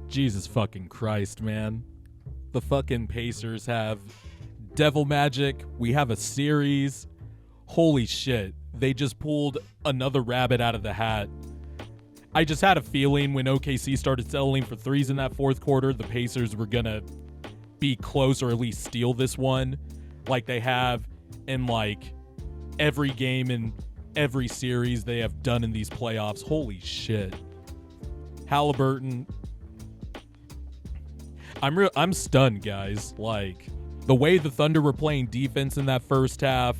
Jesus fucking Christ, man. The fucking Pacers have devil magic. We have a series. Holy shit. They just pulled another rabbit out of the hat. I just had a feeling when OKC started settling for threes in that fourth quarter, the Pacers were going to be close or at least steal this one like they have in like every game in every series they have done in these playoffs. Holy shit. Halliburton. I'm stunned, guys. Like, the way the Thunder were playing defense in that first half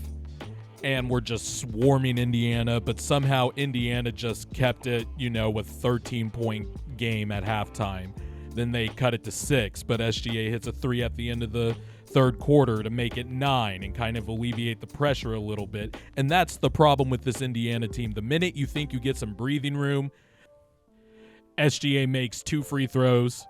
and were just swarming Indiana, but somehow Indiana just kept it, with 13-point game at halftime. Then they cut it to 6, but SGA hits a 3 at the end of the third quarter to make it 9 and kind of alleviate the pressure a little bit. And that's the problem with this Indiana team. The minute you think you get some breathing room, SGA makes 2 free throws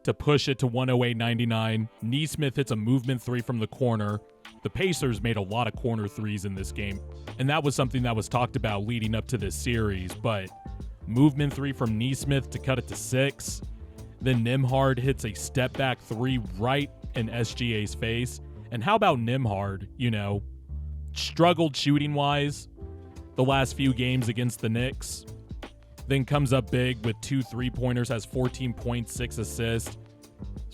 to push it to 108-99. Nesmith hits a movement 3 from the corner. The Pacers made a lot of corner threes in this game, and that was something that was talked about leading up to this series, but movement 3 from Nesmith to cut it to 6. Then Nembhard hits a step back 3 right in SGA's face. And how about Nembhard, struggled shooting-wise the last few games against the Knicks, then comes up big with 2 3-pointers, has 14.6 assists,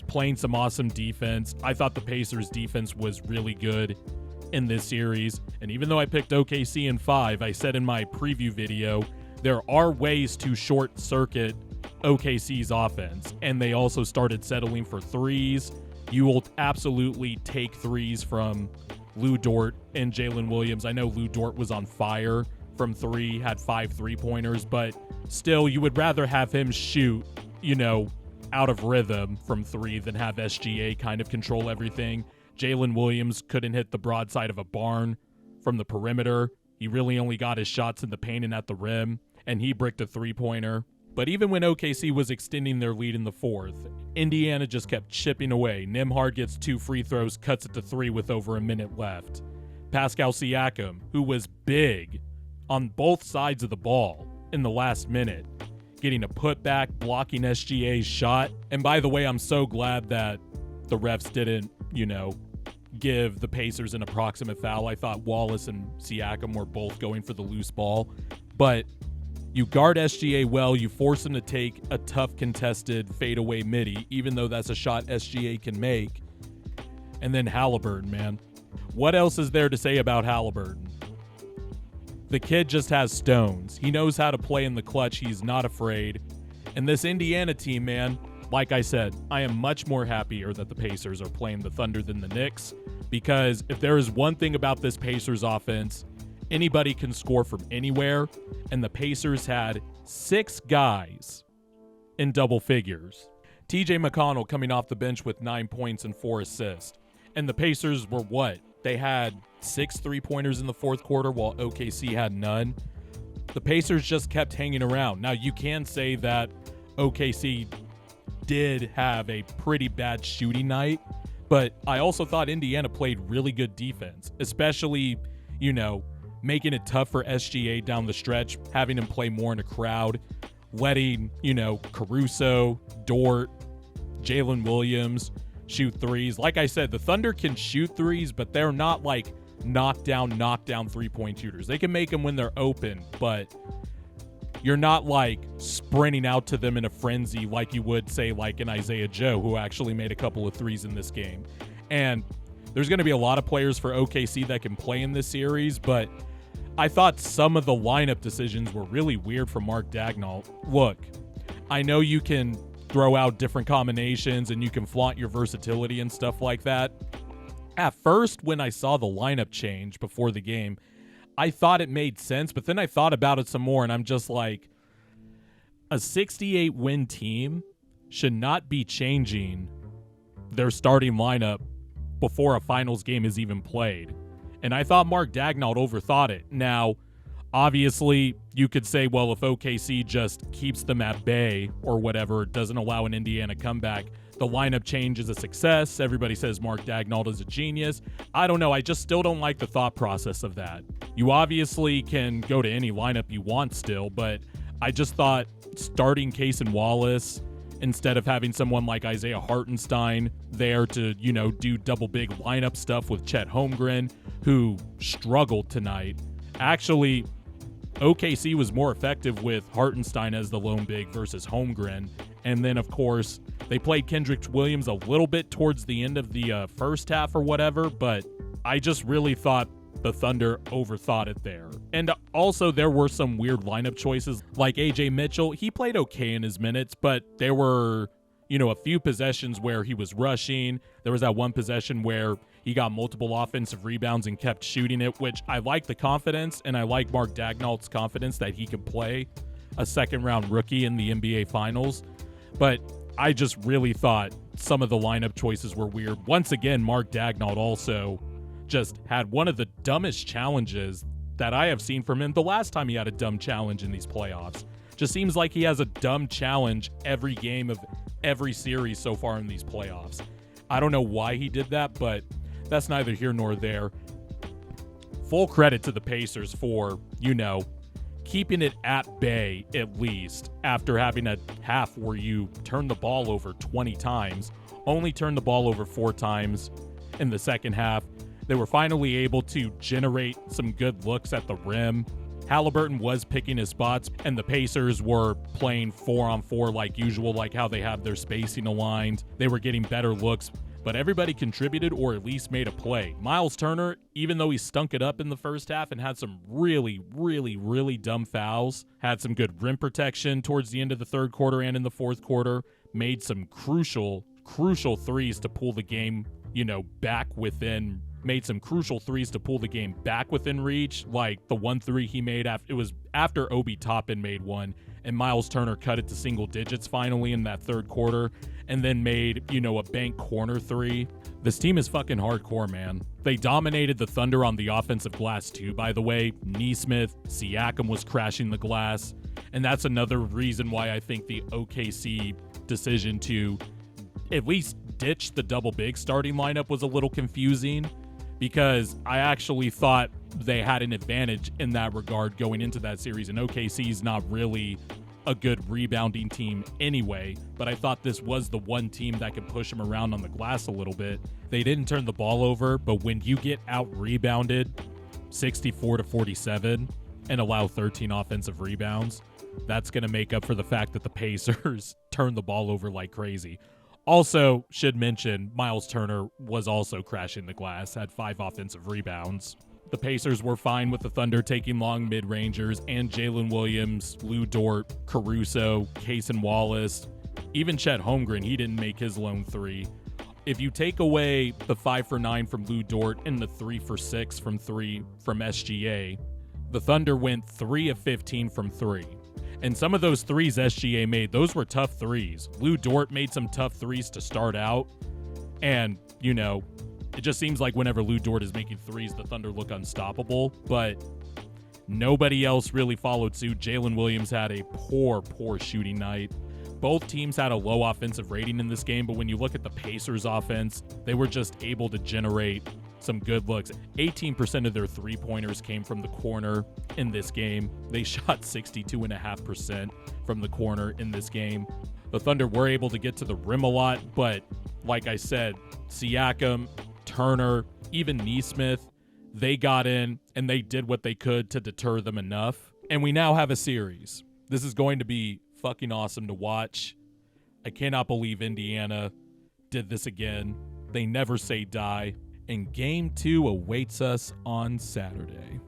playing some awesome defense. I thought the Pacers' defense was really good in this series. And even though I picked OKC in 5, I said in my preview video, there are ways to short-circuit OKC's offense. And they also started settling for threes. You will absolutely take threes from Lou Dort and Jalen Williams. I know Lou Dort was on fire from 3, had 5 3-pointers, but still, you would rather have him shoot, out of rhythm from 3 than have SGA kind of control everything. Jalen Williams couldn't hit the broadside of a barn from the perimeter. He really only got his shots in the paint and at the rim, and he bricked a 3-pointer. But even when OKC was extending their lead in the fourth, Indiana just kept chipping away. Nembhard gets 2 free throws, cuts it to 3 with over a minute left. Pascal Siakam, who was big on both sides of the ball in the last minute, getting a putback, blocking SGA's shot. And by the way, I'm so glad that the refs didn't, give the Pacers an approximate foul. I thought Wallace and Siakam were both going for the loose ball. But you guard SGA well, you force him to take a tough contested fadeaway midi, even though that's a shot SGA can make. And then Halliburton, man. What else is there to say about Halliburton? The kid just has stones. He knows how to play in the clutch. He's not afraid. And this Indiana team, man, like I said, I am much more happier that the Pacers are playing the Thunder than the Knicks, because if there is one thing about this Pacers offense, anybody can score from anywhere, and the Pacers had 6 guys in double figures. TJ McConnell coming off the bench with 9 points and 4 assists. And the Pacers were what? They had 6 3-pointers in the fourth quarter while OKC had none. The Pacers just kept hanging around. Now, you can say that OKC did have a pretty bad shooting night, but I also thought Indiana played really good defense, especially, making it tough for SGA down the stretch, having him play more in a crowd, letting, Caruso, Dort, Jalen Williams shoot threes. Like I said, the Thunder can shoot threes, but they're not like knockdown 3-point shooters. They can make them when they're open, but you're not like sprinting out to them in a frenzy like you would say like an Isaiah Joe, who actually made a couple of threes in this game. And there's going to be a lot of players for OKC that can play in this series, but I thought some of the lineup decisions were really weird from Mark Daigneault. Look, I know you can throw out different combinations and you can flaunt your versatility and stuff like that. At first, when I saw the lineup change before the game, I thought it made sense, but then I thought about it some more, and I'm just like, a 68-win team should not be changing their starting lineup before a finals game is even played. And I thought Mark Daigneault overthought it. Now, obviously, you could say, well, if OKC just keeps them at bay or whatever, doesn't allow an Indiana comeback, the lineup change is a success. Everybody says Mark Daigneault is a genius. I don't know. I just still don't like the thought process of that. You obviously can go to any lineup you want still, but I just thought starting Case and Wallace instead of having someone like Isaiah Hartenstein there to, do double big lineup stuff with Chet Holmgren, who struggled tonight. Actually, OKC was more effective with Hartenstein as the lone big versus Holmgren. And then, of course, they played Kendrick Williams a little bit towards the end of the first half or whatever, but I just really thought the Thunder overthought it there. And also, there were some weird lineup choices, like AJ Mitchell. He played okay in his minutes, but there were, a few possessions where he was rushing. There was that one possession where he got multiple offensive rebounds and kept shooting it, which I like the confidence, and I like Mark Dagnall's confidence that he can play a second-round rookie in the NBA Finals. But I just really thought some of the lineup choices were weird. Once again, Mark Dagnall also just had one of the dumbest challenges that I have seen from him. The last time he had a dumb challenge in these playoffs. Just seems like he has a dumb challenge every game of every series so far in these playoffs. I don't know why he did that, but that's neither here nor there. Full credit to the Pacers for, keeping it at bay at least after having a half where you turn the ball over 20 times, only turned the ball over 4 times in the second half. They were finally able to generate some good looks at the rim. Halliburton was picking his spots, and the Pacers were playing 4-on-4 like usual, like how they have their spacing aligned. They were getting better looks, but everybody contributed or at least made a play. Miles Turner, even though he stunk it up in the first half and had some really, really, really dumb fouls, had some good rim protection towards the end of the third quarter and in the fourth quarter, made some crucial threes to pull the game, back within reach, like the 1-3 he made it was after Obi Toppin made one, and Miles Turner cut it to single digits finally in that third quarter, and then made, a bank corner 3. This team is fucking hardcore, man. They dominated the Thunder on the offensive glass too, by the way. Nesmith, Siakam was crashing the glass, and that's another reason why I think the OKC decision to at least ditch the double big starting lineup was a little confusing, because I actually thought they had an advantage in that regard going into that series, and OKC's not really a good rebounding team anyway, but I thought this was the one team that could push them around on the glass a little bit. They didn't turn the ball over, but when you get out-rebounded 64-47 and allow 13 offensive rebounds, that's going to make up for the fact that the Pacers turned the ball over like crazy. Also, should mention, Miles Turner was also crashing the glass, had 5 offensive rebounds. The Pacers were fine with the Thunder taking long mid-rangers, and Jalen Williams, Lou Dort, Caruso, Cason Wallace, even Chet Holmgren, he didn't make his lone 3. If you take away the 5 for 9 from Lou Dort and the 3 for 6 from SGA, the Thunder went 3 of 15 from 3. And some of those threes SGA made, those were tough threes. Lou Dort made some tough threes to start out. And, it just seems like whenever Lou Dort is making threes, the Thunder look unstoppable. But nobody else really followed suit. Jalen Williams had a poor shooting night. Both teams had a low offensive rating in this game, but when you look at the Pacers offense, they were just able to generate some good looks. 18% of their three-pointers came from the corner in this game. They shot 62.5% from the corner in this game. The Thunder were able to get to the rim a lot, but like I said, Siakam, Turner, even Nesmith, they got in and they did what they could to deter them enough. And we now have a series. This is going to be fucking awesome to watch. I cannot believe Indiana did this again. They never say die. And Game 2 awaits us on Saturday.